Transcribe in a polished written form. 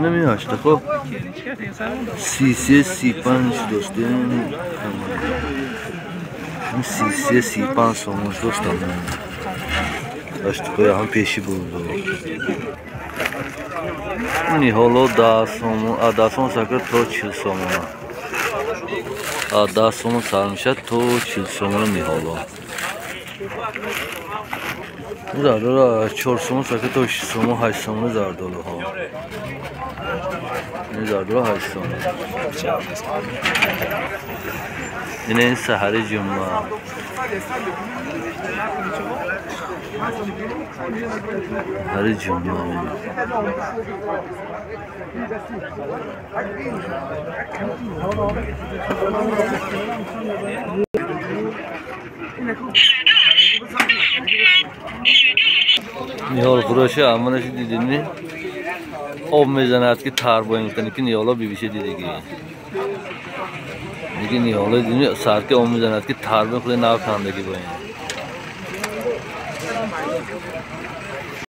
نمیاشته خب 33-35 دوسته این 33-35 so'mmuş do'stlar داشت qo'ya ham peshi bo'ldi niholo 10 so'm sakra to 40 so'mona 10 so'm sarmisha to 40 so'mona niholo زردالو 4 so'm sakra to 6 so'm 8 so'm زردالو ها این زردالو 8 so'm این سحر جمعه هر جمعه نیال فروشه امانش دیدینی آب میزند که تر با این کنه که نیالا بیشه دیدگی دیگه نیالا دیدینی سر که آب میزند که تر بخوره نو کندگی با این